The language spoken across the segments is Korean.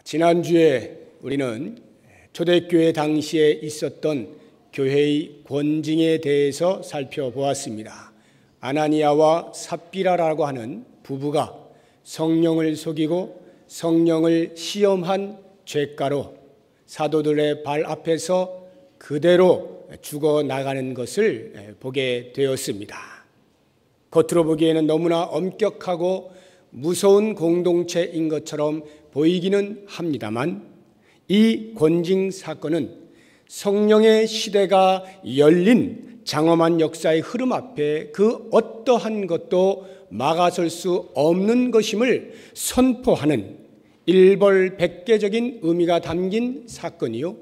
지난주에 우리는 초대교회 당시에 있었던 교회의 권징에 대해서 살펴보았습니다. 아나니아와 삽비라라고 하는 부부가 성령을 속이고 성령을 시험한 죄가로 사도들의 발 앞에서 그대로 죽어나가는 것을 보게 되었습니다. 겉으로 보기에는 너무나 엄격하고 무서운 공동체인 것처럼 보이기는 합니다만, 이 권징 사건은 성령의 시대가 열린 장엄한 역사의 흐름 앞에 그 어떠한 것도 막아설 수 없는 것임을 선포하는 일벌백계적인 의미가 담긴 사건이요,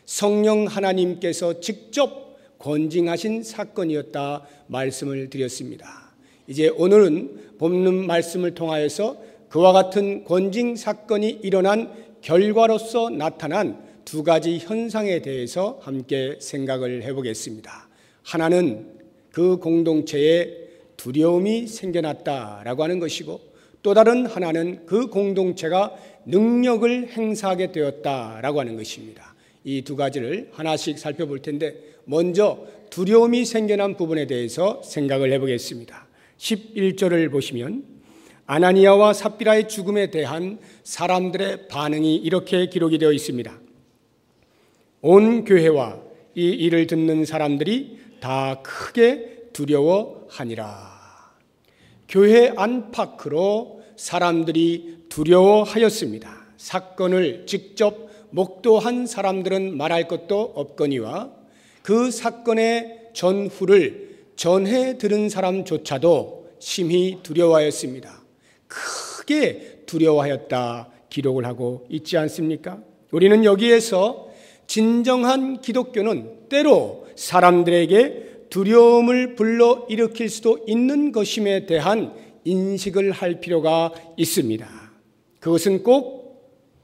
성령 하나님께서 직접 권징하신 사건이었다 말씀을 드렸습니다. 이제 오늘은 본문 말씀을 통하여서 그와 같은 권징 사건이 일어난 결과로서 나타난 두 가지 현상에 대해서 함께 생각을 해보겠습니다. 하나는 그 공동체에 두려움이 생겨났다라고 하는 것이고, 또 다른 하나는 그 공동체가 능력을 행사하게 되었다라고 하는 것입니다. 이 두 가지를 하나씩 살펴볼 텐데, 먼저 두려움이 생겨난 부분에 대해서 생각을 해보겠습니다. 11절을 보시면 아나니아와 삽비라의 죽음에 대한 사람들의 반응이 이렇게 기록이 되어 있습니다. 온 교회와 이 일을 듣는 사람들이 다 크게 두려워하니라. 교회 안팎으로 사람들이 두려워하였습니다. 사건을 직접 목도한 사람들은 말할 것도 없거니와 그 사건의 전후를 전해 들은 사람조차도 심히 두려워하였습니다. 크게 두려워하였다 기록을 하고 있지 않습니까? 우리는 여기에서 진정한 기독교는 때로 사람들에게 두려움을 불러일으킬 수도 있는 것임에 대한 인식을 할 필요가 있습니다. 그것은 꼭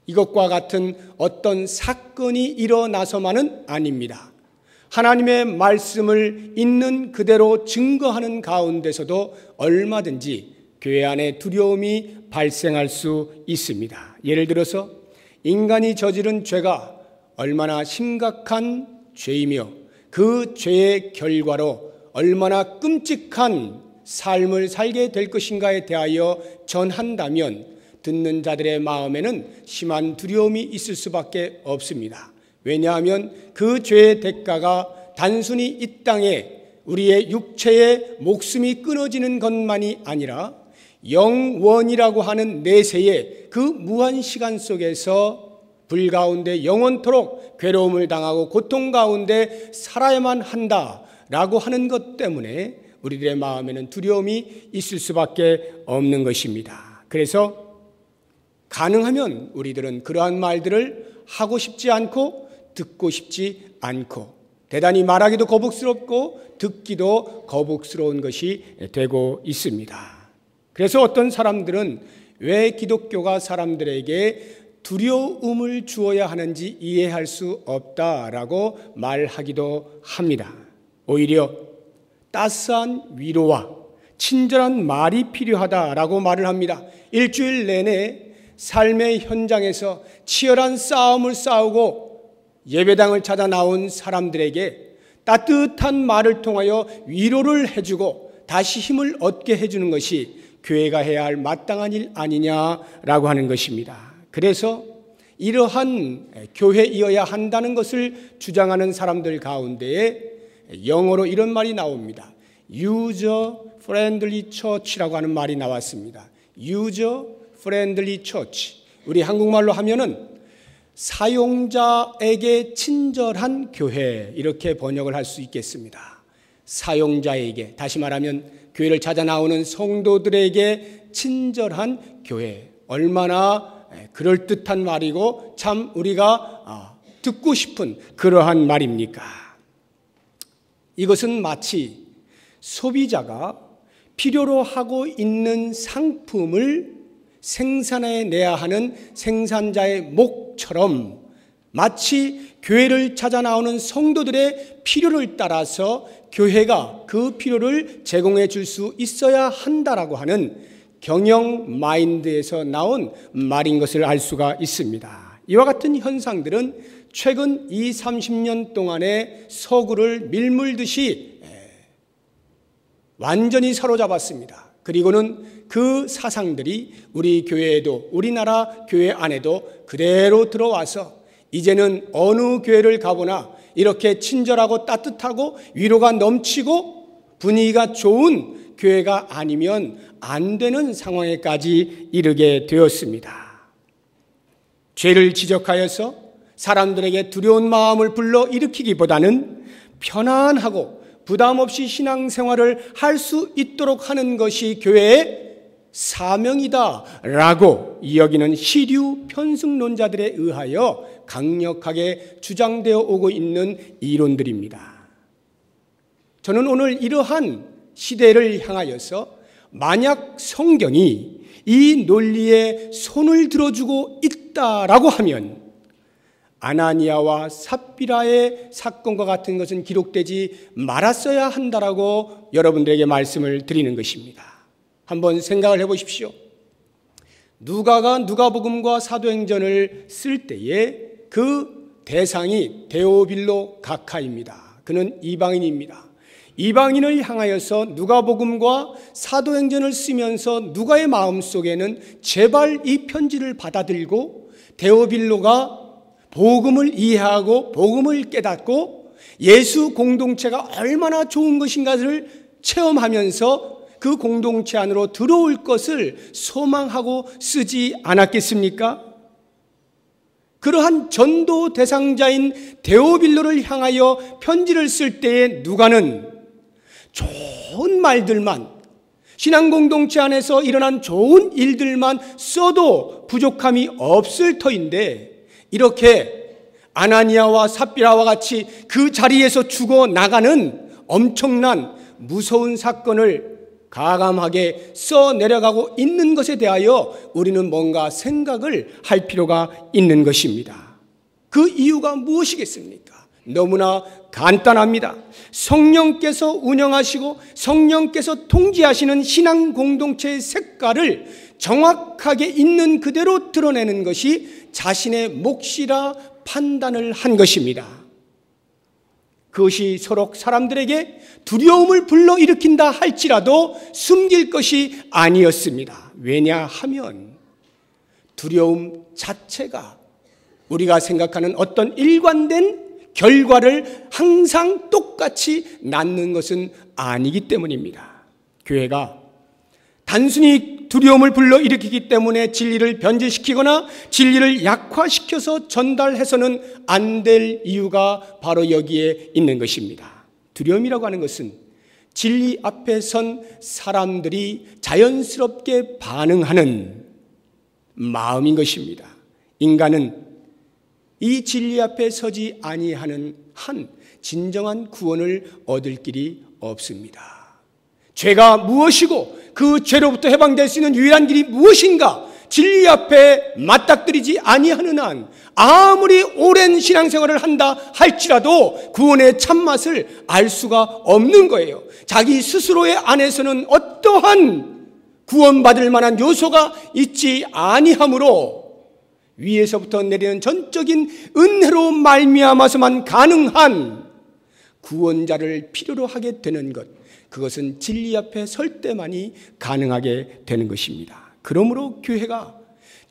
이것과 같은 어떤 사건이 일어나서만은 아닙니다. 하나님의 말씀을 있는 그대로 증거하는 가운데서도 얼마든지 교회 안에 두려움이 발생할 수 있습니다. 예를 들어서 인간이 저지른 죄가 얼마나 심각한 죄이며 그 죄의 결과로 얼마나 끔찍한 삶을 살게 될 것인가에 대하여 전한다면 듣는 자들의 마음에는 심한 두려움이 있을 수밖에 없습니다. 왜냐하면 그 죄의 대가가 단순히 이 땅에 우리의 육체의 목숨이 끊어지는 것만이 아니라 영원이라고 하는 내세의 그 무한 시간 속에서 불 가운데 영원토록 괴로움을 당하고 고통 가운데 살아야만 한다라고 하는 것 때문에 우리들의 마음에는 두려움이 있을 수밖에 없는 것입니다. 그래서 가능하면 우리들은 그러한 말들을 하고 싶지 않고 듣고 싶지 않고, 대단히 말하기도 거북스럽고 듣기도 거북스러운 것이 되고 있습니다. 그래서 어떤 사람들은 왜 기독교가 사람들에게 두려움을 주어야 하는지 이해할 수 없다라고 말하기도 합니다. 오히려 따스한 위로와 친절한 말이 필요하다라고 말을 합니다. 일주일 내내 삶의 현장에서 치열한 싸움을 싸우고 예배당을 찾아 나온 사람들에게 따뜻한 말을 통하여 위로를 해주고 다시 힘을 얻게 해주는 것이 교회가 해야 할 마땅한 일 아니냐라고 하는 것입니다. 그래서 이러한 교회이어야 한다는 것을 주장하는 사람들 가운데에 영어로 이런 말이 나옵니다. User Friendly Church라고 하는 말이 나왔습니다. User Friendly Church. 우리 한국말로 하면은 사용자에게 친절한 교회, 이렇게 번역을 할 수 있겠습니다. 사용자에게, 다시 말하면 교회를 찾아 나오는 성도들에게 친절한 교회. 얼마나 그럴듯한 말이고 참 우리가 듣고 싶은 그러한 말입니까? 이것은 마치 소비자가 필요로 하고 있는 상품을 생산해내야 하는 생산자의 목처럼 마치 교회를 찾아 나오는 성도들의 필요를 따라서 교회가 그 필요를 제공해 줄 수 있어야 한다라고 하는 경영 마인드에서 나온 말인 것을 알 수가 있습니다. 이와 같은 현상들은 최근 20-30년 동안의 서구를 밀물듯이 완전히 사로잡았습니다. 그리고는 그 사상들이 우리 교회에도, 우리나라 교회 안에도 그대로 들어와서 이제는 어느 교회를 가보나 이렇게 친절하고 따뜻하고 위로가 넘치고 분위기가 좋은 교회가 아니면 안 되는 상황에까지 이르게 되었습니다. 죄를 지적하여서 사람들에게 두려운 마음을 불러일으키기보다는 편안하고 부담 없이 신앙생활을 할 수 있도록 하는 것이 교회의 사명이다라고 여기는 시류 편승론자들에 의하여 강력하게 주장되어 오고 있는 이론들입니다. 저는 오늘 이러한 시대를 향하여서 만약 성경이 이 논리에 손을 들어주고 있다라고 하면 아나니아와 삽비라의 사건과 같은 것은 기록되지 말았어야 한다라고 여러분들에게 말씀을 드리는 것입니다. 한번 생각을 해보십시오. 누가가 누가복음과 사도행전을 쓸 때에 그 대상이 데오빌로 가카입니다. 그는 이방인입니다. 이방인을 향하여서 누가복음과 사도행전을 쓰면서 누가의 마음속에는 제발 이 편지를 받아들고 데오빌로가 복음을 이해하고 복음을 깨닫고 예수 공동체가 얼마나 좋은 것인가를 체험하면서 그 공동체 안으로 들어올 것을 소망하고 쓰지 않았겠습니까? 그러한 전도 대상자인 데오빌로를 향하여 편지를 쓸 때에 누가는 좋은 말들만, 신앙 공동체 안에서 일어난 좋은 일들만 써도 부족함이 없을 터인데 이렇게 아나니아와 삽비라와 같이 그 자리에서 죽어나가는 엄청난 무서운 사건을 가감하게 써내려가고 있는 것에 대하여 우리는 뭔가 생각을 할 필요가 있는 것입니다. 그 이유가 무엇이겠습니까? 너무나 간단합니다. 성령께서 운영하시고 성령께서 통지하시는 신앙 공동체의 색깔을 정확하게 있는 그대로 드러내는 것이 자신의 몫이라 판단을 한 것입니다. 그것이 서로 사람들에게 두려움을 불러일으킨다 할지라도 숨길 것이 아니었습니다. 왜냐하면 두려움 자체가 우리가 생각하는 어떤 일관된 결과를 항상 똑같이 낳는 것은 아니기 때문입니다. 교회가 단순히 두려움을 불러일으키기 때문에 진리를 변질시키거나 진리를 약화시켜서 전달해서는 안 될 이유가 바로 여기에 있는 것입니다. 두려움이라고 하는 것은 진리 앞에 선 사람들이 자연스럽게 반응하는 마음인 것입니다. 인간은 이 진리 앞에 서지 아니하는 한 진정한 구원을 얻을 길이 없습니다. 죄가 무엇이고 그 죄로부터 해방될 수 있는 유일한 길이 무엇인가? 진리 앞에 맞닥뜨리지 아니하는 한 아무리 오랜 신앙생활을 한다 할지라도 구원의 참맛을 알 수가 없는 거예요. 자기 스스로의 안에서는 어떠한 구원받을 만한 요소가 있지 아니하므로 위에서부터 내리는 전적인 은혜로 말미암아서만 가능한 구원자를 필요로 하게 되는 것, 그것은 진리 앞에 설 때만이 가능하게 되는 것입니다. 그러므로 교회가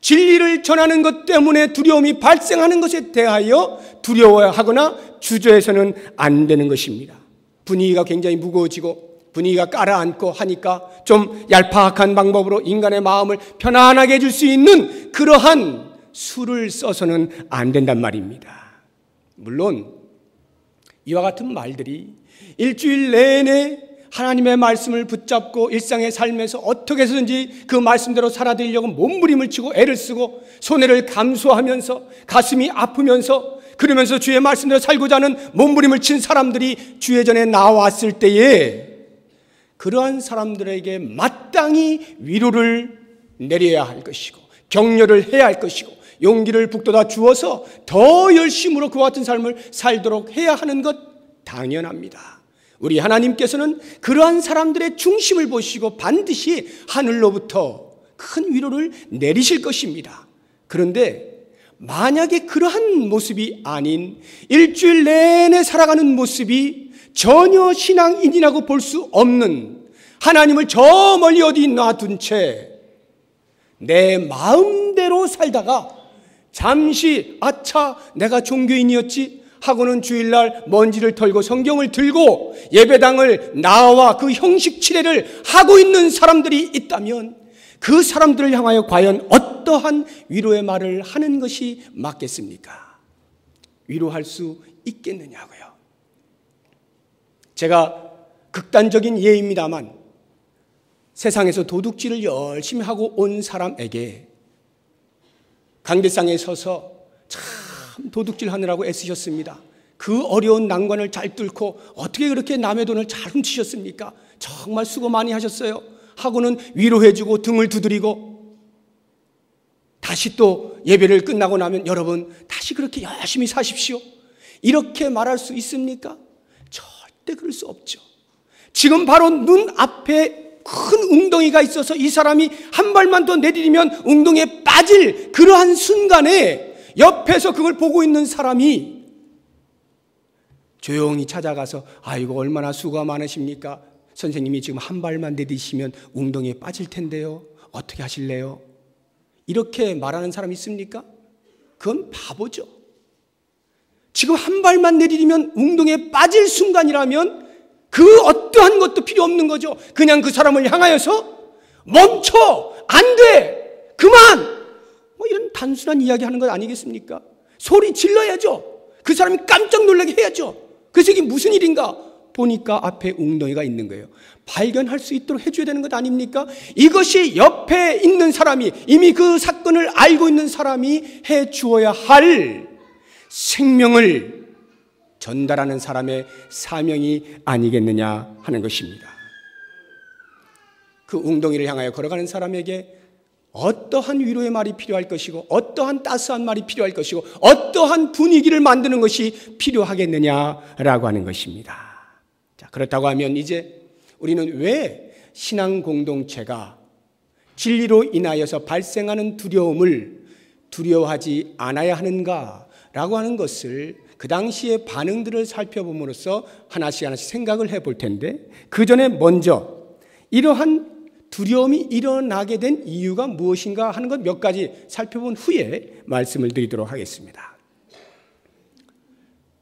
진리를 전하는 것 때문에 두려움이 발생하는 것에 대하여 두려워하거나 주저해서는 안 되는 것입니다. 분위기가 굉장히 무거워지고 분위기가 가라앉고 하니까 좀 얄팍한 방법으로 인간의 마음을 편안하게 해줄 수 있는 그러한 수를 써서는 안 된단 말입니다. 물론 이와 같은 말들이 일주일 내내 하나님의 말씀을 붙잡고 일상의 삶에서 어떻게 해서든지 그 말씀대로 살아들이려고 몸부림을 치고 애를 쓰고 손해를 감수하면서 가슴이 아프면서 그러면서 주의 말씀대로 살고자 하는 몸부림을 친 사람들이 주의 전에 나왔을 때에 그러한 사람들에게 마땅히 위로를 내려야 할 것이고 격려를 해야 할 것이고 용기를 북돋아 주어서 더 열심으로 그와 같은 삶을 살도록 해야 하는 것 당연합니다. 우리 하나님께서는 그러한 사람들의 중심을 보시고 반드시 하늘로부터 큰 위로를 내리실 것입니다. 그런데 만약에 그러한 모습이 아닌 일주일 내내 살아가는 모습이 전혀 신앙인이라고 볼 수 없는, 하나님을 저 멀리 어디 놔둔 채 내 마음대로 살다가 잠시 아차 내가 종교인이었지 하고는 주일날 먼지를 털고 성경을 들고 예배당을 나와 그 형식 치레를 하고 있는 사람들이 있다면 그 사람들을 향하여 과연 어떠한 위로의 말을 하는 것이 맞겠습니까? 위로할 수 있겠느냐고요. 제가 극단적인 예입니다만 세상에서 도둑질을 열심히 하고 온 사람에게 강대상에 서서 참 도둑질 하느라고 애쓰셨습니다. 그 어려운 난관을 잘 뚫고 어떻게 그렇게 남의 돈을 잘 훔치셨습니까? 정말 수고 많이 하셨어요 하고는 위로해주고 등을 두드리고, 다시 또 예배를 끝나고 나면 여러분 다시 그렇게 열심히 사십시오 이렇게 말할 수 있습니까? 절대 그럴 수 없죠. 지금 바로 눈앞에 큰 웅덩이가 있어서 이 사람이 한 발만 더 내디디면 웅덩이에 빠질 그러한 순간에 옆에서 그걸 보고 있는 사람이 조용히 찾아가서 아이고 얼마나 수고가 많으십니까? 선생님이 지금 한 발만 내디디시면 웅덩이에 빠질 텐데요. 어떻게 하실래요? 이렇게 말하는 사람 있습니까? 그건 바보죠. 지금 한 발만 내디디면 웅덩이에 빠질 순간이라면 그 어떠한 것도 필요 없는 거죠. 그냥 그 사람을 향하여서 멈춰! 안 돼! 그만! 뭐 이런 단순한 이야기 하는 것 아니겠습니까? 소리 질러야죠. 그 사람이 깜짝 놀라게 해야죠. 그래서 이게 무슨 일인가? 보니까 앞에 웅덩이가 있는 거예요. 발견할 수 있도록 해줘야 되는 것 아닙니까? 이것이 옆에 있는 사람이, 이미 그 사건을 알고 있는 사람이 해주어야 할 생명을 전달하는 사람의 사명이 아니겠느냐 하는 것입니다. 그 웅덩이를 향하여 걸어가는 사람에게 어떠한 위로의 말이 필요할 것이고 어떠한 따스한 말이 필요할 것이고 어떠한 분위기를 만드는 것이 필요하겠느냐라고 하는 것입니다. 자, 그렇다고 하면 이제 우리는 왜 신앙 공동체가 진리로 인하여서 발생하는 두려움을 두려워하지 않아야 하는가라고 하는 것을 그 당시의 반응들을 살펴봄으로써 하나씩 생각을 해볼 텐데, 그 전에 먼저 이러한 두려움이 일어나게 된 이유가 무엇인가 하는 것 몇 가지 살펴본 후에 말씀을 드리도록 하겠습니다.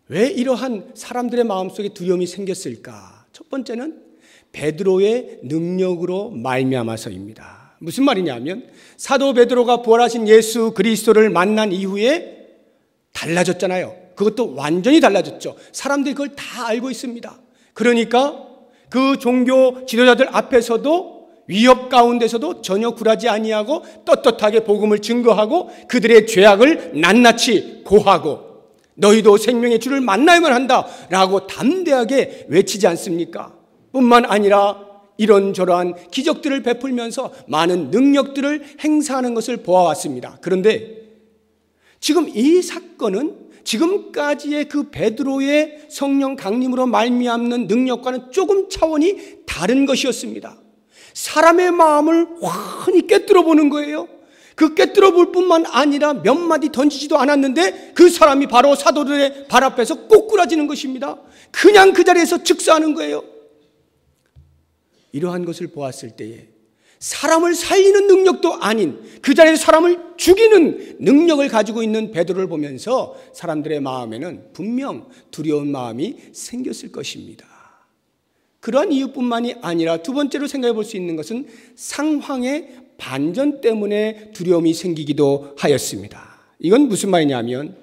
왜 이러한 사람들의 마음속에 두려움이 생겼을까? 첫 번째는 베드로의 능력으로 말미암아서입니다. 무슨 말이냐면 사도 베드로가 부활하신 예수 그리스도를 만난 이후에 달라졌잖아요. 그것도 완전히 달라졌죠. 사람들이 그걸 다 알고 있습니다. 그러니까 그 종교 지도자들 앞에서도 위협 가운데서도 전혀 굴하지 아니하고 떳떳하게 복음을 증거하고 그들의 죄악을 낱낱이 고하고 너희도 생명의 주를 만나야만 한다라고 담대하게 외치지 않습니까? 뿐만 아니라 이런저러한 기적들을 베풀면서 많은 능력들을 행사하는 것을 보아왔습니다. 그런데 지금 이 사건은 지금까지의 그 베드로의 성령 강림으로 말미암는 능력과는 조금 차원이 다른 것이었습니다. 사람의 마음을 환히 꿰뚫어 보는 거예요. 그 꿰뚫어 볼 뿐만 아니라 몇 마디 던지지도 않았는데 그 사람이 바로 사도들의 발 앞에서 꼬꾸라지는 것입니다. 그냥 그 자리에서 즉사하는 거예요. 이러한 것을 보았을 때에 사람을 살리는 능력도 아닌 그 자리에서 사람을 죽이는 능력을 가지고 있는 베드로를 보면서 사람들의 마음에는 분명 두려운 마음이 생겼을 것입니다. 그러한 이유뿐만이 아니라 두 번째로 생각해 볼 수 있는 것은 상황의 반전 때문에 두려움이 생기기도 하였습니다. 이건 무슨 말이냐면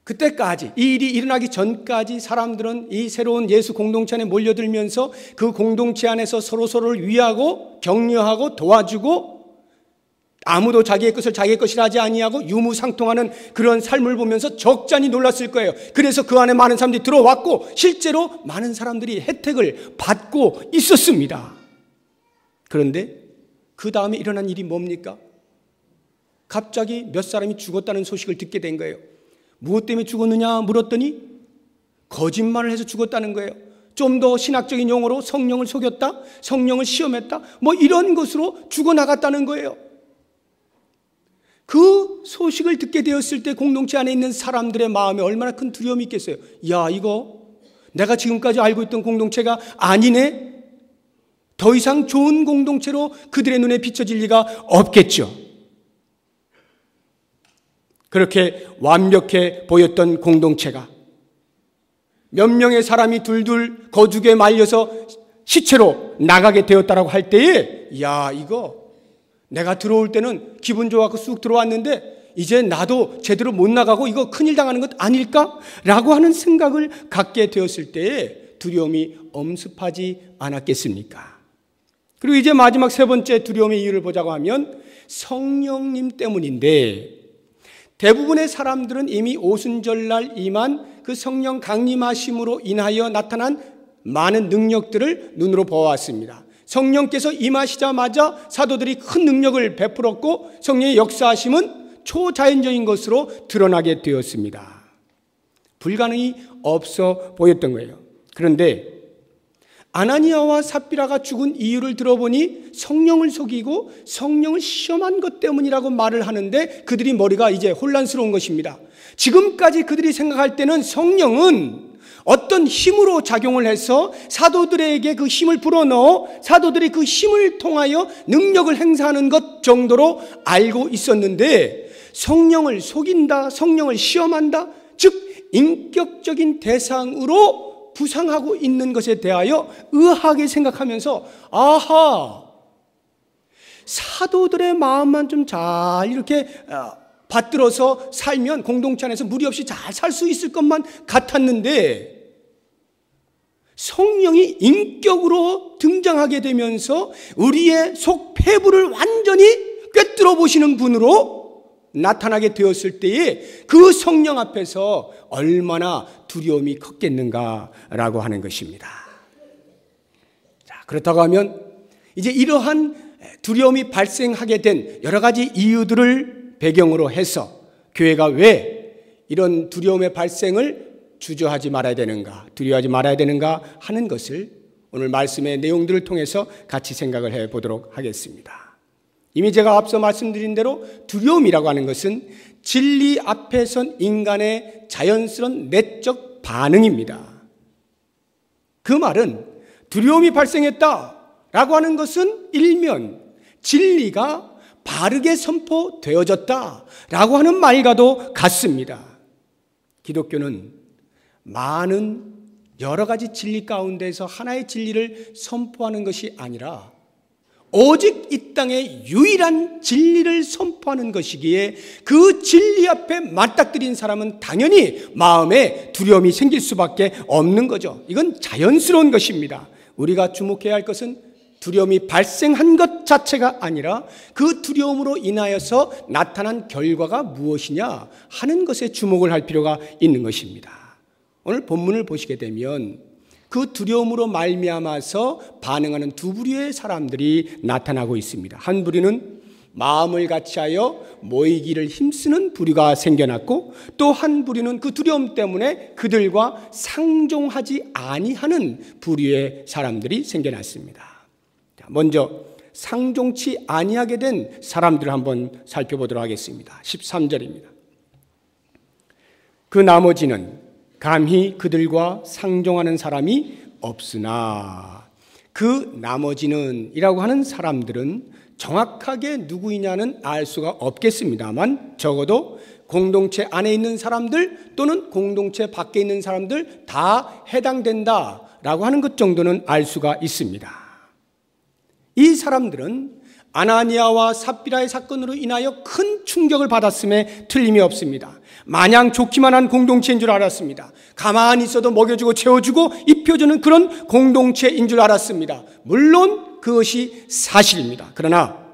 그때까지 이 일이 일어나기 전까지 사람들은 이 새로운 예수 공동체 안에 몰려들면서 그 공동체 안에서 서로서로를 위하고 격려하고 도와주고 아무도 자기의 것을 자기의 것이라 하지 아니하고 유무상통하는 그런 삶을 보면서 적잖이 놀랐을 거예요. 그래서 그 안에 많은 사람들이 들어왔고 실제로 많은 사람들이 혜택을 받고 있었습니다. 그런데 그 다음에 일어난 일이 뭡니까? 갑자기 몇 사람이 죽었다는 소식을 듣게 된 거예요. 무엇 때문에 죽었느냐 물었더니 거짓말을 해서 죽었다는 거예요. 좀 더 신학적인 용어로 성령을 속였다, 성령을 시험했다, 뭐 이런 것으로 죽어나갔다는 거예요. 그 소식을 듣게 되었을 때 공동체 안에 있는 사람들의 마음에 얼마나 큰 두려움이 있겠어요. 야, 이거 내가 지금까지 알고 있던 공동체가 아니네. 더 이상 좋은 공동체로 그들의 눈에 비춰질 리가 없겠죠. 그렇게 완벽해 보였던 공동체가 몇 명의 사람이 둘둘 거죽에 말려서 시체로 나가게 되었다라고 할 때에, 야, 이거 내가 들어올 때는 기분 좋아서 쑥 들어왔는데 이제 나도 제대로 못 나가고 이거 큰일 당하는 것 아닐까? 라고 하는 생각을 갖게 되었을 때에 두려움이 엄습하지 않았겠습니까? 그리고 이제 마지막 세 번째 두려움의 이유를 보자고 하면 성령님 때문인데, 대부분의 사람들은 이미 오순절날 임한 그 성령 강림하심으로 인하여 나타난 많은 능력들을 눈으로 보아왔습니다. 성령께서 임하시자마자 사도들이 큰 능력을 베풀었고 성령의 역사하심은 초자연적인 것으로 드러나게 되었습니다. 불가능이 없어 보였던 거예요. 그런데 아나니아와 삽비라가 죽은 이유를 들어보니 성령을 속이고 성령을 시험한 것 때문이라고 말을 하는데 그들이 머리가 이제 혼란스러운 것입니다. 지금까지 그들이 생각할 때는 성령은 어떤 힘으로 작용을 해서 사도들에게 그 힘을 불어넣어 사도들이 그 힘을 통하여 능력을 행사하는 것 정도로 알고 있었는데, 성령을 속인다, 성령을 시험한다, 즉 인격적인 대상으로 부상하고 있는 것에 대하여 의아하게 생각하면서, 아하, 사도들의 마음만 좀 잘 이렇게 받들어서 살면 공동체 안에서 무리 없이 잘 살 수 있을 것만 같았는데, 성령이 인격으로 등장하게 되면서 우리의 속 폐부를 완전히 꿰뚫어 보시는 분으로 나타나게 되었을 때에 그 성령 앞에서 얼마나 두려움이 컸겠는가라고 하는 것입니다. 자, 그렇다고 하면 이제 이러한 두려움이 발생하게 된 여러 가지 이유들을 배경으로 해서 교회가 왜 이런 두려움의 발생을 주저하지 말아야 되는가, 두려워하지 말아야 되는가 하는 것을 오늘 말씀의 내용들을 통해서 같이 생각을 해보도록 하겠습니다. 이미 제가 앞서 말씀드린 대로 두려움이라고 하는 것은 진리 앞에 선 인간의 자연스러운 내적 반응입니다. 그 말은 두려움이 발생했다라고 하는 것은 일면 진리가 바르게 선포되어졌다라고 하는 말과도 같습니다. 기독교는 많은 여러 가지 진리 가운데서 하나의 진리를 선포하는 것이 아니라 오직 이 땅의 유일한 진리를 선포하는 것이기에 그 진리 앞에 맞닥뜨린 사람은 당연히 마음에 두려움이 생길 수밖에 없는 거죠. 이건 자연스러운 것입니다. 우리가 주목해야 할 것은 두려움이 발생한 것 자체가 아니라 그 두려움으로 인하여서 나타난 결과가 무엇이냐 하는 것에 주목을 할 필요가 있는 것입니다. 오늘 본문을 보시게 되면 그 두려움으로 말미암아서 반응하는 두 부류의 사람들이 나타나고 있습니다. 한 부류는 마음을 같이하여 모이기를 힘쓰는 부류가 생겨났고, 또 한 부류는 그 두려움 때문에 그들과 상종하지 아니하는 부류의 사람들이 생겨났습니다. 먼저 상종치 아니하게 된 사람들을 한번 살펴보도록 하겠습니다. 13절입니다. 그 나머지는 감히 그들과 상종하는 사람이 없으나, 그 나머지는 이라고 하는 사람들은 정확하게 누구이냐는 알 수가 없겠습니다만 적어도 공동체 안에 있는 사람들 또는 공동체 밖에 있는 사람들 다 해당된다라고 하는 것 정도는 알 수가 있습니다. 이 사람들은 아나니아와 삽비라의 사건으로 인하여 큰 충격을 받았음에 틀림이 없습니다. 마냥 좋기만 한 공동체인 줄 알았습니다. 가만히 있어도 먹여주고 채워주고 입혀주는 그런 공동체인 줄 알았습니다. 물론 그것이 사실입니다. 그러나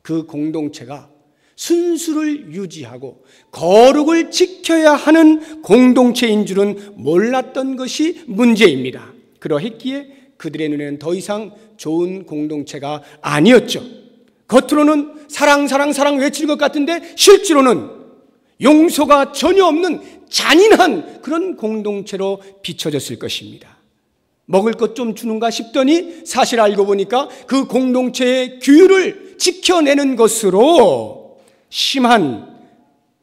그 공동체가 순수를 유지하고 거룩을 지켜야 하는 공동체인 줄은 몰랐던 것이 문제입니다. 그러했기에 그들의 눈에는 더 이상 좋은 공동체가 아니었죠. 겉으로는 사랑 외칠 것 같은데 실제로는 용서가 전혀 없는 잔인한 그런 공동체로 비춰졌을 것입니다. 먹을 것 좀 주는가 싶더니 사실 알고 보니까 그 공동체의 규율을 지켜내는 것으로 심한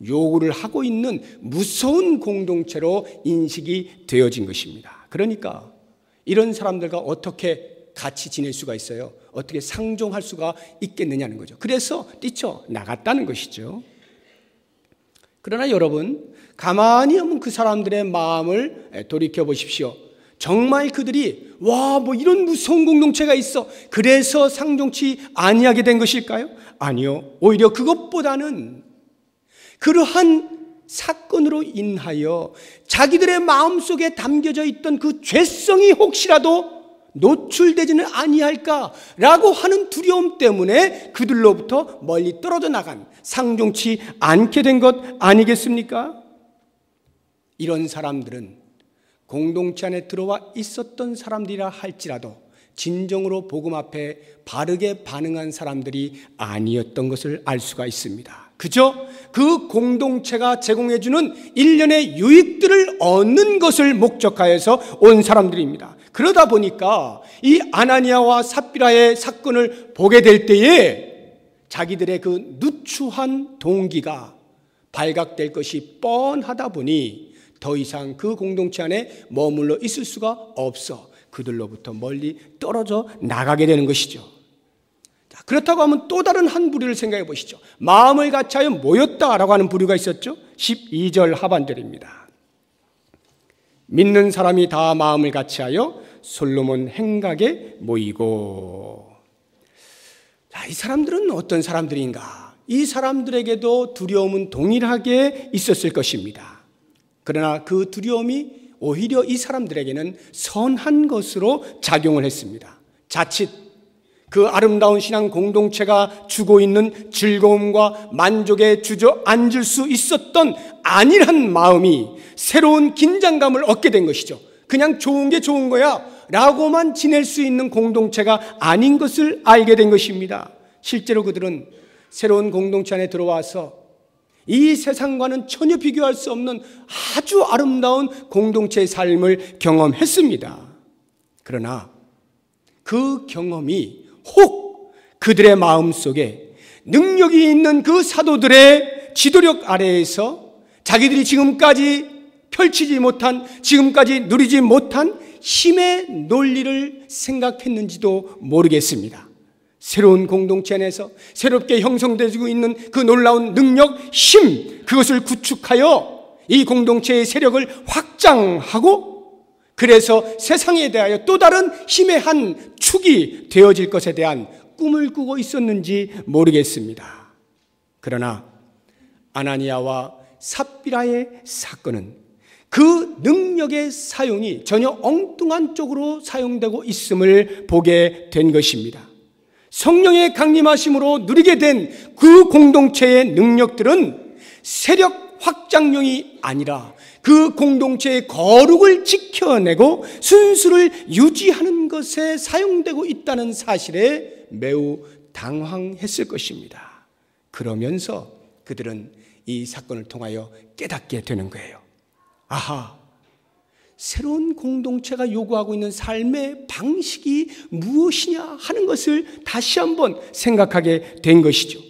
요구를 하고 있는 무서운 공동체로 인식이 되어진 것입니다. 그러니까 이런 사람들과 어떻게 같이 지낼 수가 있어요? 어떻게 상종할 수가 있겠느냐는 거죠. 그래서 뛰쳐나갔다는 것이죠. 그러나 여러분, 가만히 한번 그 사람들의 마음을 돌이켜 보십시오. 정말 그들이 이런 무서운 공동체가 있어, 그래서 상종치 아니하게 된 것일까요? 아니요. 오히려 그것보다는 그러한 사건으로 인하여 자기들의 마음속에 담겨져 있던 그 죄성이 혹시라도 노출되지는 아니할까라고 하는 두려움 때문에 그들로부터 멀리 떨어져 나간, 상종치 않게 된 것 아니겠습니까? 이런 사람들은 공동체 안에 들어와 있었던 사람들이라 할지라도 진정으로 복음 앞에 바르게 반응한 사람들이 아니었던 것을 알 수가 있습니다. 그저 그 공동체가 제공해주는 일련의 유익들을 얻는 것을 목적하여서 온 사람들입니다. 그러다 보니까 이 아나니아와 삽비라의 사건을 보게 될 때에 자기들의 그 누추한 동기가 발각될 것이 뻔하다 보니 더 이상 그 공동체 안에 머물러 있을 수가 없어 그들로부터 멀리 떨어져 나가게 되는 것이죠. 자, 그렇다고 하면 또 다른 한 부류를 생각해 보시죠. 마음을 같이하여 모였다라고 하는 부류가 있었죠. 12절 하반절입니다. 믿는 사람이 다 마음을 같이하여 솔로몬 행각에 모이고. 자, 이 사람들은 어떤 사람들인가? 이 사람들에게도 두려움은 동일하게 있었을 것입니다. 그러나 그 두려움이 오히려 이 사람들에게는 선한 것으로 작용을 했습니다. 자칫 그 아름다운 신앙 공동체가 주고 있는 즐거움과 만족에 주저앉을 수 있었던 안일한 마음이 새로운 긴장감을 얻게 된 것이죠. 그냥 좋은 게 좋은 거야 라고만 지낼 수 있는 공동체가 아닌 것을 알게 된 것입니다. 실제로 그들은 새로운 공동체 안에 들어와서 이 세상과는 전혀 비교할 수 없는 아주 아름다운 공동체의 삶을 경험했습니다. 그러나 그 경험이 혹 그들의 마음속에 능력이 있는 그 사도들의 지도력 아래에서 자기들이 지금까지 펼치지 못한, 지금까지 누리지 못한 힘의 논리를 생각했는지도 모르겠습니다. 새로운 공동체 안에서 새롭게 형성되고 있는 그 놀라운 능력, 힘, 그것을 구축하여 이 공동체의 세력을 확장하고 그래서 세상에 대하여 또 다른 힘의 한 축이 되어질 것에 대한 꿈을 꾸고 있었는지 모르겠습니다. 그러나 아나니아와 삽비라의 사건은 그 능력의 사용이 전혀 엉뚱한 쪽으로 사용되고 있음을 보게 된 것입니다. 성령의 강림하심으로 누리게 된 그 공동체의 능력들은 세력 확장용이 아니라 그 공동체의 거룩을 지켜내고 순수를 유지하는 것에 사용되고 있다는 사실에 매우 당황했을 것입니다. 그러면서 그들은 이 사건을 통하여 깨닫게 되는 거예요. 아하, 새로운 공동체가 요구하고 있는 삶의 방식이 무엇이냐 하는 것을 다시 한번 생각하게 된 것이죠.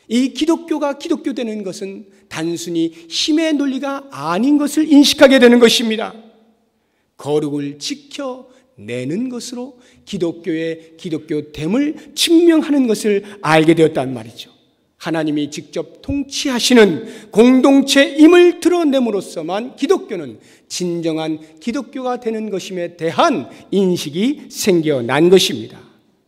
이 기독교가 기독교 되는 것은 단순히 힘의 논리가 아닌 것을 인식하게 되는 것입니다. 거룩을 지켜내는 것으로 기독교의 기독교됨을 증명하는 것을 알게 되었단 말이죠. 하나님이 직접 통치하시는 공동체임을 드러냄으로써만 기독교는 진정한 기독교가 되는 것임에 대한 인식이 생겨난 것입니다.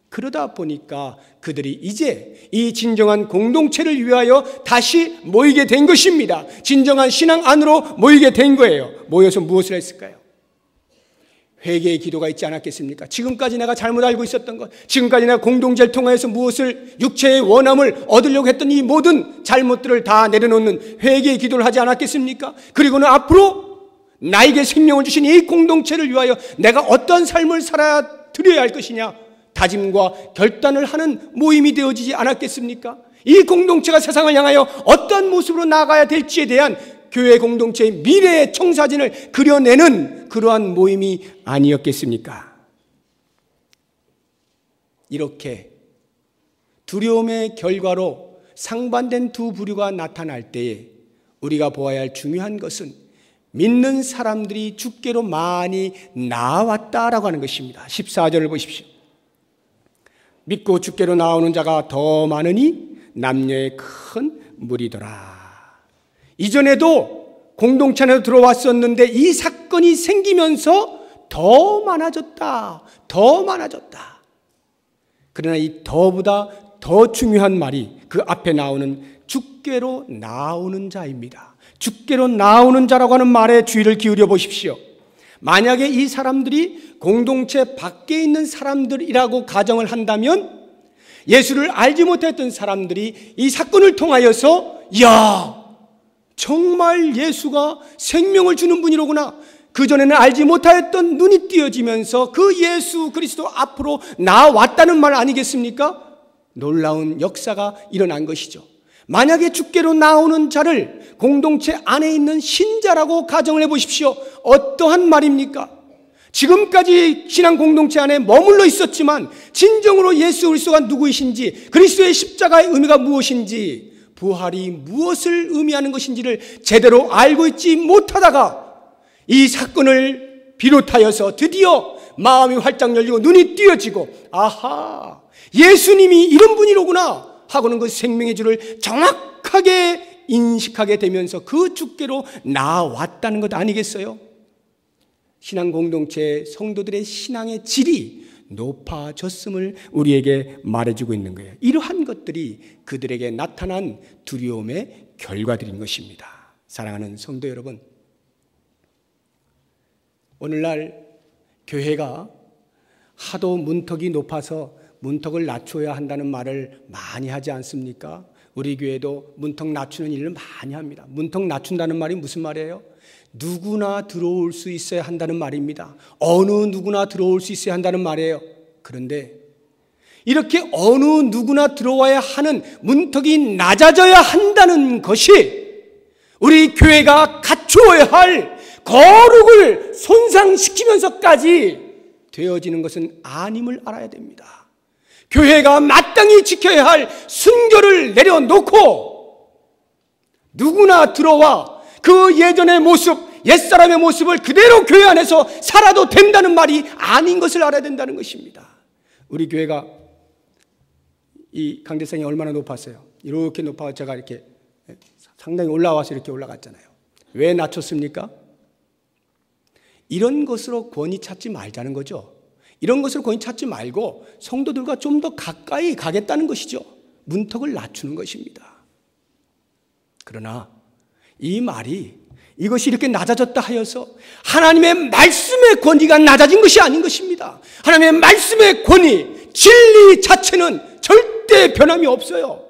그러다 보니까 그들이 이제 이 진정한 공동체를 위하여 다시 모이게 된 것입니다. 진정한 신앙 안으로 모이게 된 거예요. 모여서 무엇을 했을까요? 회개의 기도가 있지 않았겠습니까? 지금까지 내가 잘못 알고 있었던 것, 지금까지 내가 공동체를 통해서 무엇을 육체의 원함을 얻으려고 했던 이 모든 잘못들을 다 내려놓는 회개의 기도를 하지 않았겠습니까? 그리고는 앞으로 나에게 생명을 주신 이 공동체를 위하여 내가 어떤 삶을 살아야 드려야 할 것이냐 다짐과 결단을 하는 모임이 되어지지 않았겠습니까? 이 공동체가 세상을 향하여 어떤 모습으로 나아가야 될지에 대한 교회 공동체의 미래의 청사진을 그려내는 그러한 모임이 아니었겠습니까? 이렇게 두려움의 결과로 상반된 두 부류가 나타날 때에 우리가 보아야 할 중요한 것은 믿는 사람들이 주께로 많이 나왔다라고 하는 것입니다. 14절을 보십시오. 믿고 주께로 나오는 자가 더 많으니 남녀의 큰 무리더라. 이전에도 공동체 안에 들어왔었는데 이 사건이 생기면서 더 많아졌다. 더 많아졌다. 그러나 이 더보다 더 중요한 말이 그 앞에 나오는 주께로 나오는 자입니다. 주께로 나오는 자라고 하는 말에 주의를 기울여 보십시오. 만약에 이 사람들이 공동체 밖에 있는 사람들이라고 가정을 한다면 예수를 알지 못했던 사람들이 이 사건을 통하여서 야, 정말 예수가 생명을 주는 분이로구나. 그전에는 알지 못하였던 눈이 띄어지면서 그 예수 그리스도 앞으로 나왔다는 말 아니겠습니까? 놀라운 역사가 일어난 것이죠. 만약에 주께로 나오는 자를 공동체 안에 있는 신자라고 가정을 해보십시오. 어떠한 말입니까? 지금까지 신앙 공동체 안에 머물러 있었지만 진정으로 예수 그리스도가 누구이신지, 그리스도의 십자가의 의미가 무엇인지, 부활이 무엇을 의미하는 것인지를 제대로 알고 있지 못하다가 이 사건을 비롯하여서 드디어 마음이 활짝 열리고 눈이 띄어지고 아하, 예수님이 이런 분이로구나 하고는 그 생명의 주를 정확하게 인식하게 되면서 그 주께로 나왔다는 것 아니겠어요? 신앙 공동체의 성도들의 신앙의 질이 높아졌음을 우리에게 말해주고 있는 거예요. 이러한 것들이 그들에게 나타난 두려움의 결과들인 것입니다. 사랑하는 성도 여러분, 오늘날 교회가 하도 문턱이 높아서 문턱을 낮춰야 한다는 말을 많이 하지 않습니까? 우리 교회도 문턱 낮추는 일을 많이 합니다. 문턱 낮춘다는 말이 무슨 말이에요? 누구나 들어올 수 있어야 한다는 말입니다. 어느 누구나 들어올 수 있어야 한다는 말이에요. 그런데 이렇게 어느 누구나 들어와야 하는 문턱이 낮아져야 한다는 것이 우리 교회가 갖추어야 할 거룩을 손상시키면서까지 되어지는 것은 아님을 알아야 됩니다. 교회가 마땅히 지켜야 할 순결을 내려놓고 누구나 들어와 그 예전의 모습, 옛사람의 모습을 그대로 교회 안에서 살아도 된다는 말이 아닌 것을 알아야 된다는 것입니다. 우리 교회가 이 강대상이 얼마나 높았어요? 이렇게 높아 제가 이렇게 상당히 올라와서 이렇게 올라갔잖아요. 왜 낮췄습니까? 이런 것으로 권위 찾지 말자는 거죠. 이런 것을 권위 찾지 말고 성도들과 좀 더 가까이 가겠다는 것이죠. 문턱을 낮추는 것입니다. 그러나 이 말이 이것이 이렇게 낮아졌다 하여서 하나님의 말씀의 권위가 낮아진 것이 아닌 것입니다. 하나님의 말씀의 권위, 진리 자체는 절대 변함이 없어요.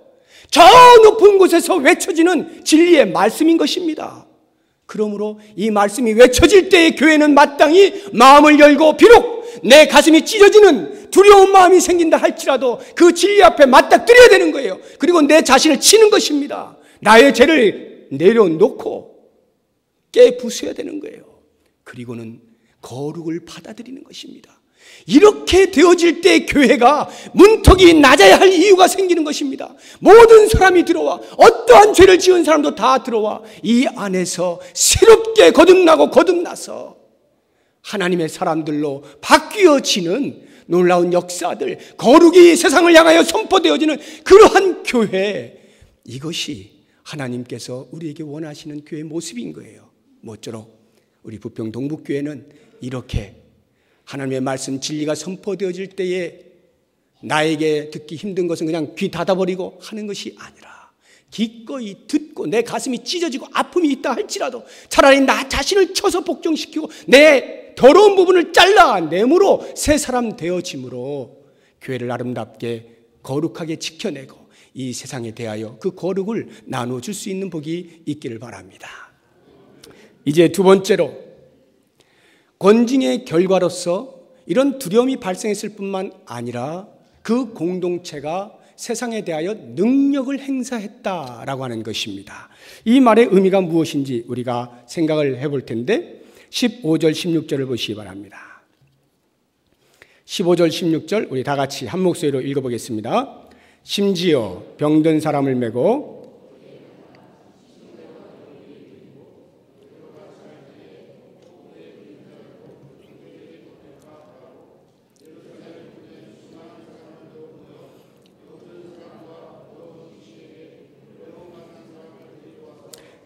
저 높은 곳에서 외쳐지는 진리의 말씀인 것입니다. 그러므로 이 말씀이 외쳐질 때에 교회는 마땅히 마음을 열고 비록 내 가슴이 찢어지는 두려운 마음이 생긴다 할지라도 그 진리 앞에 맞닥뜨려야 되는 거예요. 그리고 내 자신을 치는 것입니다. 나의 죄를 내려놓고 깨부숴야 되는 거예요. 그리고는 거룩을 받아들이는 것입니다. 이렇게 되어질 때 교회가 문턱이 낮아야 할 이유가 생기는 것입니다. 모든 사람이 들어와, 어떠한 죄를 지은 사람도 다 들어와 이 안에서 새롭게 거듭나서 하나님의 사람들로 바뀌어지는 놀라운 역사들, 거룩이 세상을 향하여 선포되어지는 그러한 교회, 이것이 하나님께서 우리에게 원하시는 교회의 모습인 거예요. 모쪼록 우리 부평 동북교회는 이렇게 하나님의 말씀 진리가 선포되어질 때에 나에게 듣기 힘든 것은 그냥 귀 닫아버리고 하는 것이 아니라 기꺼이 듣고 내 가슴이 찢어지고 아픔이 있다 할지라도 차라리 나 자신을 쳐서 복종시키고 내 더러운 부분을 잘라내므로 새 사람 되어짐으로 교회를 아름답게 거룩하게 지켜내고 이 세상에 대하여 그 거룩을 나눠줄 수 있는 복이 있기를 바랍니다. 이제 두 번째로 권징의 결과로서 이런 두려움이 발생했을 뿐만 아니라 그 공동체가 세상에 대하여 능력을 행사했다라고 하는 것입니다. 이 말의 의미가 무엇인지 우리가 생각을 해볼 텐데 15절 16절을 보시기 바랍니다. 15절 16절 우리 다 같이 한 목소리로 읽어보겠습니다. 심지어 병든 사람을 메고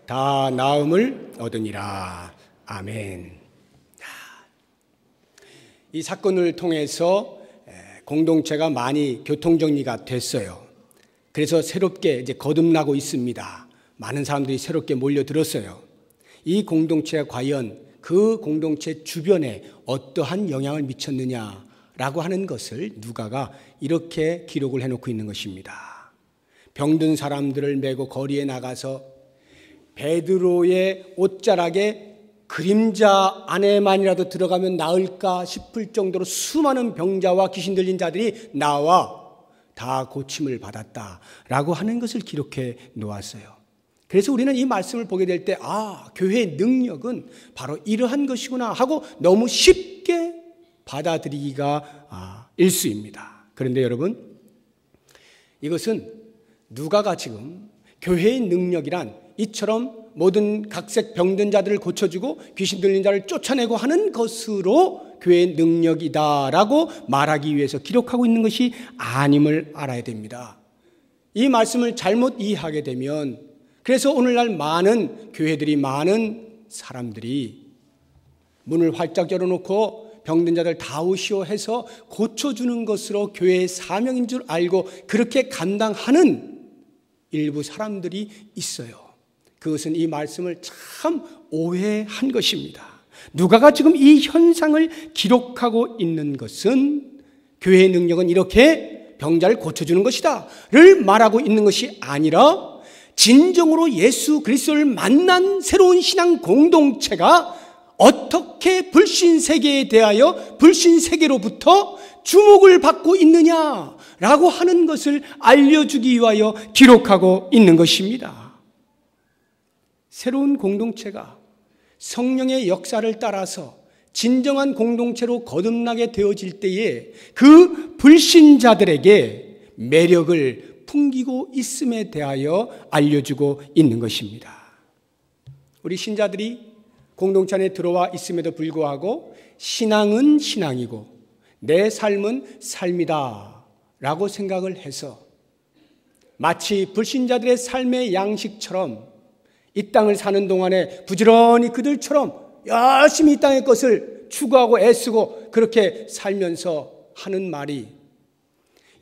다 나음을 얻으니라. 아멘. 이 사건을 통해서 공동체가 많이 교통정리가 됐어요. 그래서 새롭게 이제 거듭나고 있습니다. 많은 사람들이 새롭게 몰려들었어요. 이 공동체가 과연 그 공동체 주변에 어떠한 영향을 미쳤느냐라고 하는 것을 누가가 이렇게 기록을 해놓고 있는 것입니다. 병든 사람들을 메고 거리에 나가서 베드로의 옷자락에 그림자 안에만이라도 들어가면 나을까 싶을 정도로 수많은 병자와 귀신 들린 자들이 나와 다 고침을 받았다라고 하는 것을 기록해 놓았어요. 그래서 우리는 이 말씀을 보게 될 때 교회의 능력은 바로 이러한 것이구나 하고 너무 쉽게 받아들이기가 일쑤입니다. 그런데 여러분, 이것은 누가가 지금 교회의 능력이란 이처럼 모든 각색 병든 자들을 고쳐주고 귀신 들린 자를 쫓아내고 하는 것으로 교회의 능력이다라고 말하기 위해서 기록하고 있는 것이 아님을 알아야 됩니다. 이 말씀을 잘못 이해하게 되면, 그래서 오늘날 많은 교회들이, 많은 사람들이 문을 활짝 열어놓고 병든 자들 다 오시오 해서 고쳐주는 것으로 교회의 사명인 줄 알고 그렇게 감당하는 일부 사람들이 있어요. 그것은 이 말씀을 참 오해한 것입니다. 누가가 지금 이 현상을 기록하고 있는 것은 교회의 능력은 이렇게 병자를 고쳐주는 것이다 를 말하고 있는 것이 아니라, 진정으로 예수 그리스도를 만난 새로운 신앙 공동체가 어떻게 불신세계에 대하여 불신세계로부터 주목을 받고 있느냐라고 하는 것을 알려주기 위하여 기록하고 있는 것입니다. 새로운 공동체가 성령의 역사를 따라서 진정한 공동체로 거듭나게 되어질 때에 그 불신자들에게 매력을 풍기고 있음에 대하여 알려주고 있는 것입니다. 우리 신자들이 공동체 안에 들어와 있음에도 불구하고 신앙은 신앙이고 내 삶은 삶이다 라고 생각을 해서 마치 불신자들의 삶의 양식처럼 이 땅을 사는 동안에 부지런히 그들처럼 열심히 이 땅의 것을 추구하고 애쓰고 그렇게 살면서 하는 말이,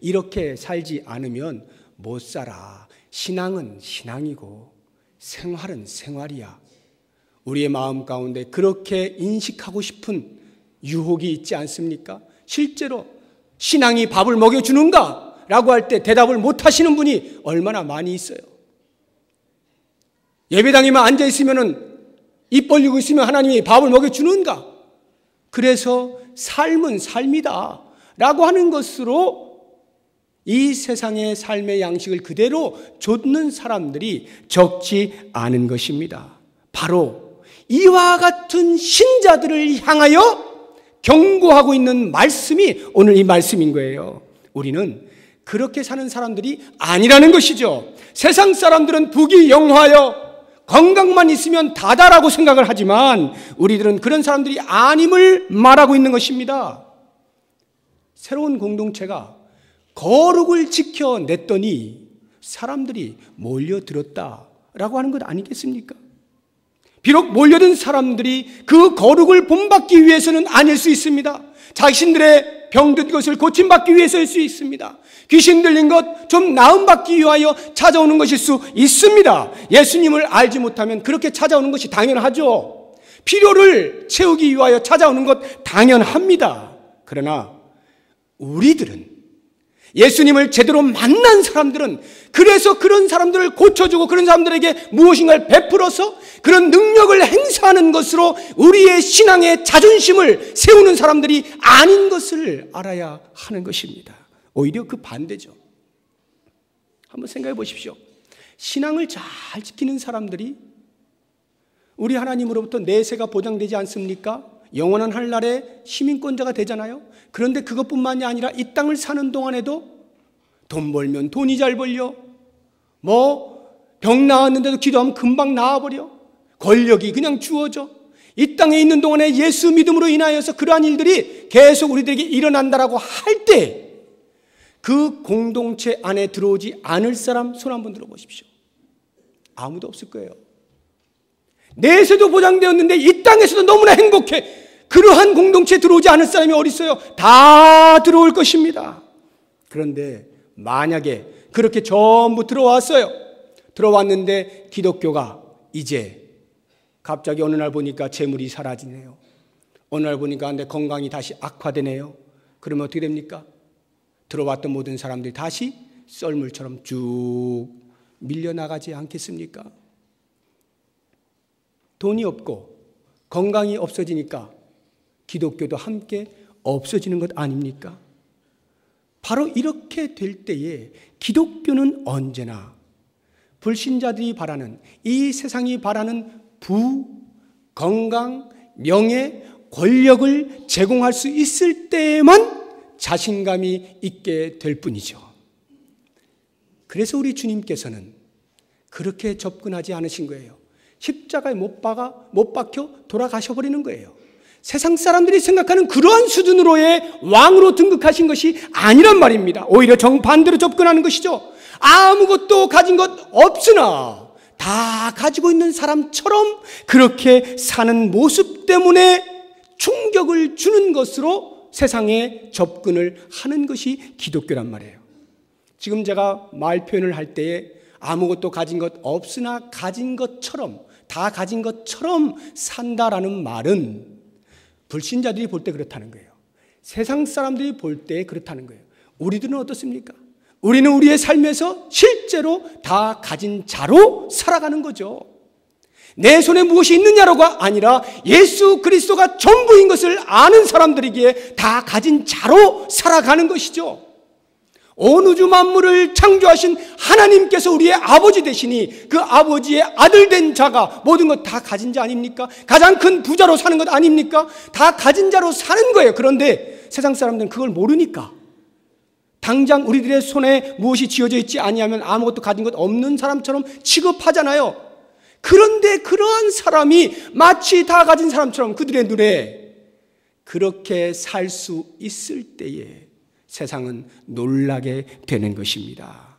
이렇게 살지 않으면 못 살아. 신앙은 신앙이고 생활은 생활이야. 우리의 마음 가운데 그렇게 인식하고 싶은 유혹이 있지 않습니까? 실제로 신앙이 밥을 먹여주는가? 라고 할 때 대답을 못 하시는 분이 얼마나 많이 있어요. 예배당에만 앉아있으면, 입 벌리고 있으면 하나님이 밥을 먹여주는가? 그래서 삶은 삶이다 라고 하는 것으로 이 세상의 삶의 양식을 그대로 좇는 사람들이 적지 않은 것입니다. 바로 이와 같은 신자들을 향하여 경고하고 있는 말씀이 오늘 이 말씀인 거예요. 우리는 그렇게 사는 사람들이 아니라는 것이죠. 세상 사람들은 부귀영화하여 건강만 있으면 다다라고 생각을 하지만 우리들은 그런 사람들이 아님을 말하고 있는 것입니다. 새로운 공동체가 거룩을 지켜냈더니 사람들이 몰려들었다라고 하는 것 아니겠습니까? 비록 몰려든 사람들이 그 거룩을 본받기 위해서는 아닐 수 있습니다. 자신들의 병든 것을 고침받기 위해서일 수 있습니다. 귀신 들린 것 좀 나음받기 위하여 찾아오는 것일 수 있습니다. 예수님을 알지 못하면 그렇게 찾아오는 것이 당연하죠. 필요를 채우기 위하여 찾아오는 것 당연합니다. 그러나 우리들은, 예수님을 제대로 만난 사람들은 그래서 그런 사람들을 고쳐주고 그런 사람들에게 무엇인가를 베풀어서 그런 능력을 행사하는 것으로 우리의 신앙의 자존심을 세우는 사람들이 아닌 것을 알아야 하는 것입니다. 오히려 그 반대죠. 한번 생각해 보십시오. 신앙을 잘 지키는 사람들이 우리 하나님으로부터 내세가 보장되지 않습니까? 영원한 하늘나라의 시민권자가 되잖아요. 그런데 그것뿐만이 아니라 이 땅을 사는 동안에도 돈 벌면 돈이 잘 벌려. 병 나았는데도 기도하면 금방 나아버려. 권력이 그냥 주어져. 이 땅에 있는 동안에 예수 믿음으로 인하여서 그러한 일들이 계속 우리들에게 일어난다라고 할 때 그 공동체 안에 들어오지 않을 사람 손 한번 들어보십시오. 아무도 없을 거예요. 내세도 보장되었는데 이 땅에서도 너무나 행복해. 그러한 공동체에 들어오지 않을 사람이 어디 있어요? 다 들어올 것입니다. 그런데 만약에 그렇게 전부 들어왔어요. 들어왔는데 기독교가 이제 갑자기 어느 날 보니까 재물이 사라지네요. 어느 날 보니까 내 건강이 다시 악화되네요. 그러면 어떻게 됩니까? 들어왔던 모든 사람들이 다시 썰물처럼 쭉 밀려나가지 않겠습니까? 돈이 없고 건강이 없어지니까 기독교도 함께 없어지는 것 아닙니까? 바로 이렇게 될 때에 기독교는 언제나 불신자들이 바라는, 이 세상이 바라는 부, 건강, 명예, 권력을 제공할 수 있을 때에만 자신감이 있게 될 뿐이죠. 그래서 우리 주님께서는 그렇게 접근하지 않으신 거예요. 십자가에 못 박혀 돌아가셔버리는 거예요. 세상 사람들이 생각하는 그러한 수준으로의 왕으로 등극하신 것이 아니란 말입니다. 오히려 정반대로 접근하는 것이죠. 아무것도 가진 것 없으나 다 가지고 있는 사람처럼 그렇게 사는 모습 때문에 충격을 주는 것으로 세상에 접근을 하는 것이 기독교란 말이에요. 지금 제가 말 표현을 할 때에 아무것도 가진 것 없으나 가진 것처럼, 다 가진 것처럼 산다라는 말은 불신자들이 볼 때 그렇다는 거예요. 세상 사람들이 볼 때 그렇다는 거예요. 우리들은 어떻습니까? 우리는 우리의 삶에서 실제로 다 가진 자로 살아가는 거죠. 내 손에 무엇이 있느냐로가 아니라 예수 그리스도가 전부인 것을 아는 사람들이기에 다 가진 자로 살아가는 것이죠. 온 우주 만물을 창조하신 하나님께서 우리의 아버지 되시니 그 아버지의 아들 된 자가 모든 것 다 가진 자 아닙니까? 가장 큰 부자로 사는 것 아닙니까? 다 가진 자로 사는 거예요. 그런데 세상 사람들은 그걸 모르니까 당장 우리들의 손에 무엇이 쥐어져 있지 아니하면 아무것도 가진 것 없는 사람처럼 취급하잖아요. 그런데 그러한 사람이 마치 다 가진 사람처럼 그들의 눈에 그렇게 살 수 있을 때에 세상은 놀라게 되는 것입니다.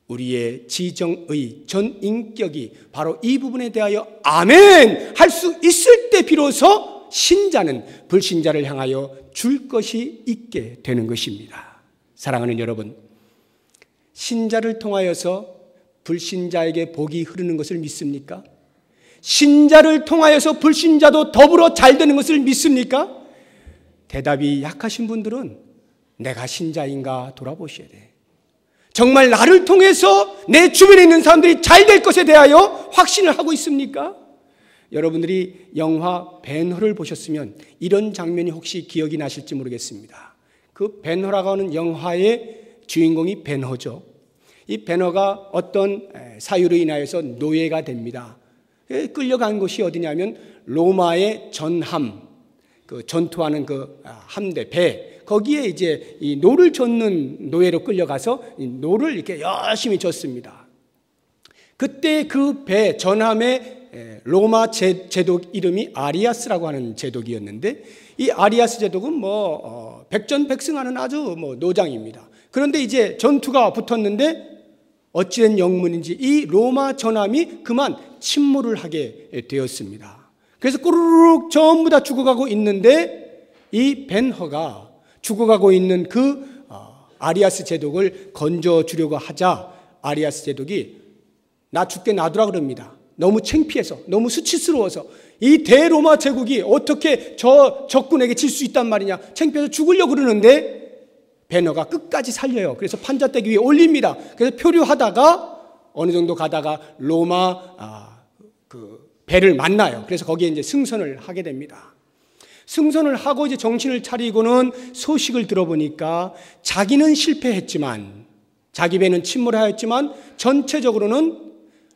우리의 지정의 전 인격이 바로 이 부분에 대하여 아멘 할 수 있을 때 비로소 신자는 불신자를 향하여 줄 것이 있게 되는 것입니다. 사랑하는 여러분, 신자를 통하여서 불신자에게 복이 흐르는 것을 믿습니까? 신자를 통하여서 불신자도 더불어 잘 되는 것을 믿습니까? 대답이 약하신 분들은 내가 신자인가 돌아보셔야 돼. 정말 나를 통해서 내 주변에 있는 사람들이 잘 될 것에 대하여 확신을 하고 있습니까? 여러분들이 영화 벤허를 보셨으면 이런 장면이 혹시 기억이 나실지 모르겠습니다. 그 벤허라고 하는 영화의 주인공이 벤허죠. 이 벤허가 어떤 사유로 인하여서 노예가 됩니다. 끌려간 곳이 어디냐면 로마의 전함, 그 전투하는 그 함대, 배, 거기에 이제 이 노를 젓는 노예로 끌려가서 이 노를 이렇게 열심히 젓습니다. 그때 그 배, 전함의 로마 제독 이름이 아리아스라고 하는 제독이었는데 이 아리아스 제독은 백전백승하는 아주 노장입니다. 그런데 이제 전투가 붙었는데 어찌된 영문인지 이 로마 전함이 그만 침몰을 하게 되었습니다. 그래서 꾸르륵 전부 다 죽어가고 있는데 이 벤허가 죽어가고 있는 그 아리아스 제독을 건져주려고 하자 아리아스 제독이 나 죽게 놔두라 그럽니다. 너무 창피해서, 너무 수치스러워서 이 대로마 제국이 어떻게 저 적군에게 질 수 있단 말이냐, 창피해서 죽으려고 그러는데 벤허가 끝까지 살려요. 그래서 판자대기 위에 올립니다. 그래서 표류하다가 어느 정도 가다가 로마 그 배를 만나요. 그래서 거기에 이제 승선을 하게 됩니다. 승선을 하고 이제 정신을 차리고는 소식을 들어보니까 자기는 실패했지만, 자기 배는 침몰하였지만 전체적으로는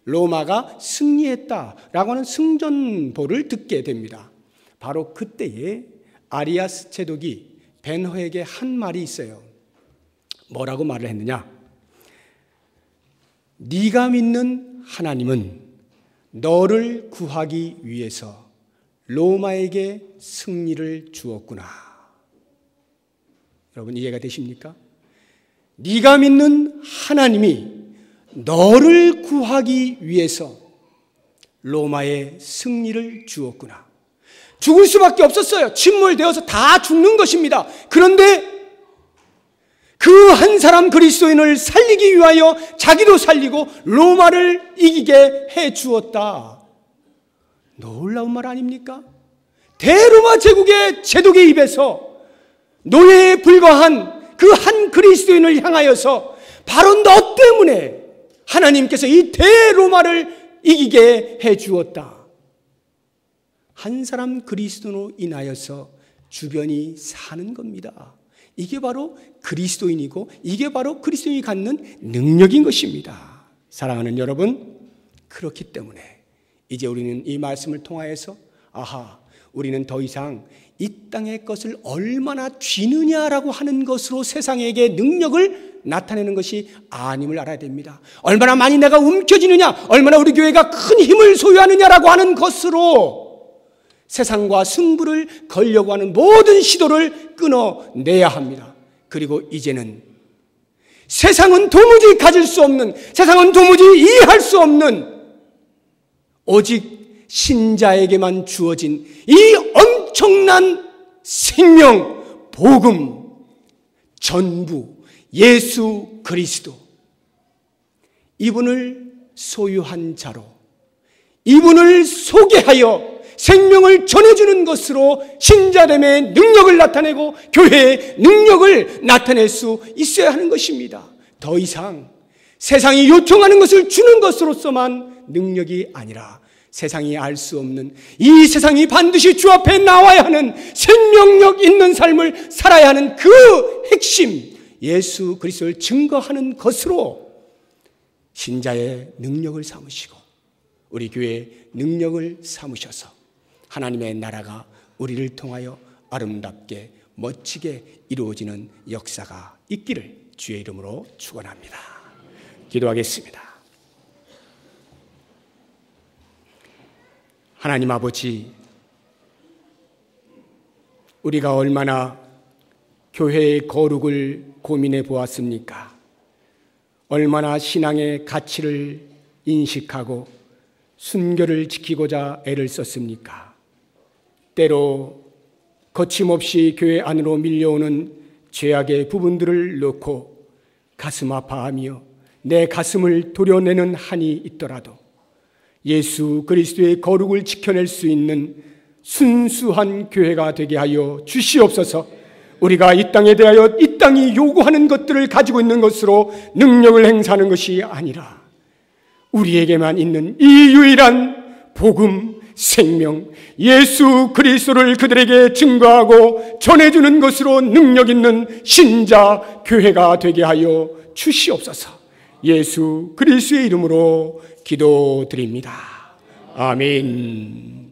로마가 승리했다라고 하는 승전보를 듣게 됩니다. 바로 그때에 아리아스 제독이 벤허에게 한 말이 있어요. 뭐라고 말을 했느냐? 네가 믿는 하나님은 너를 구하기 위해서 로마에게 승리를 주었구나. 여러분 이해가 되십니까? 네가 믿는 하나님이 너를 구하기 위해서 로마에 승리를 주었구나. 죽을 수밖에 없었어요. 침몰되어서 다 죽는 것입니다. 그런데 그 한 사람 그리스도인을 살리기 위하여 자기도 살리고 로마를 이기게 해 주었다. 놀라운 말 아닙니까? 대로마 제국의 제독의 입에서 노예에 불과한 그 한 그리스도인을 향하여서 바로 너 때문에 하나님께서 이 대로마를 이기게 해 주었다. 한 사람 그리스도로 인하여서 주변이 사는 겁니다. 이게 바로 그리스도인이고 이게 바로 그리스도인이 갖는 능력인 것입니다. 사랑하는 여러분, 그렇기 때문에 이제 우리는 이 말씀을 통하여서 우리는 더 이상 이 땅의 것을 얼마나 쥐느냐라고 하는 것으로 세상에게 능력을 나타내는 것이 아님을 알아야 됩니다. 얼마나 많이 내가 움켜쥐느냐, 얼마나 우리 교회가 큰 힘을 소유하느냐라고 하는 것으로 세상과 승부를 걸려고 하는 모든 시도를 끊어내야 합니다. 그리고 이제는 세상은 도무지 가질 수 없는, 세상은 도무지 이해할 수 없는 오직 신자에게만 주어진 이 엄청난 생명, 복음, 전부 예수 그리스도, 이분을 소유한 자로 이분을 소개하여 생명을 전해주는 것으로 신자됨의 능력을 나타내고 교회의 능력을 나타낼 수 있어야 하는 것입니다. 더 이상 세상이 요청하는 것을 주는 것으로서만 능력이 아니라 세상이 알 수 없는, 이 세상이 반드시 주 앞에 나와야 하는 생명력 있는 삶을 살아야 하는 그 핵심, 예수 그리스도를 증거하는 것으로 신자의 능력을 삼으시고 우리 교회의 능력을 삼으셔서 하나님의 나라가 우리를 통하여 아름답게 멋지게 이루어지는 역사가 있기를 주의 이름으로 축원합니다. 기도하겠습니다. 하나님 아버지, 우리가 얼마나 교회의 거룩을 고민해 보았습니까? 얼마나 신앙의 가치를 인식하고 순결을 지키고자 애를 썼습니까? 때로 거침없이 교회 안으로 밀려오는 죄악의 부분들을 놓고 가슴 아파하며 내 가슴을 도려내는 한이 있더라도 예수 그리스도의 거룩을 지켜낼 수 있는 순수한 교회가 되게 하여 주시옵소서. 우리가 이 땅에 대하여 이 땅이 요구하는 것들을 가지고 있는 것으로 능력을 행사하는 것이 아니라 우리에게만 있는 이 유일한 복음, 생명, 예수 그리스도를 그들에게 증거하고 전해주는 것으로 능력 있는 신자 교회가 되게 하여 주시옵소서. 예수 그리스도의 이름으로 기도드립니다. 아멘.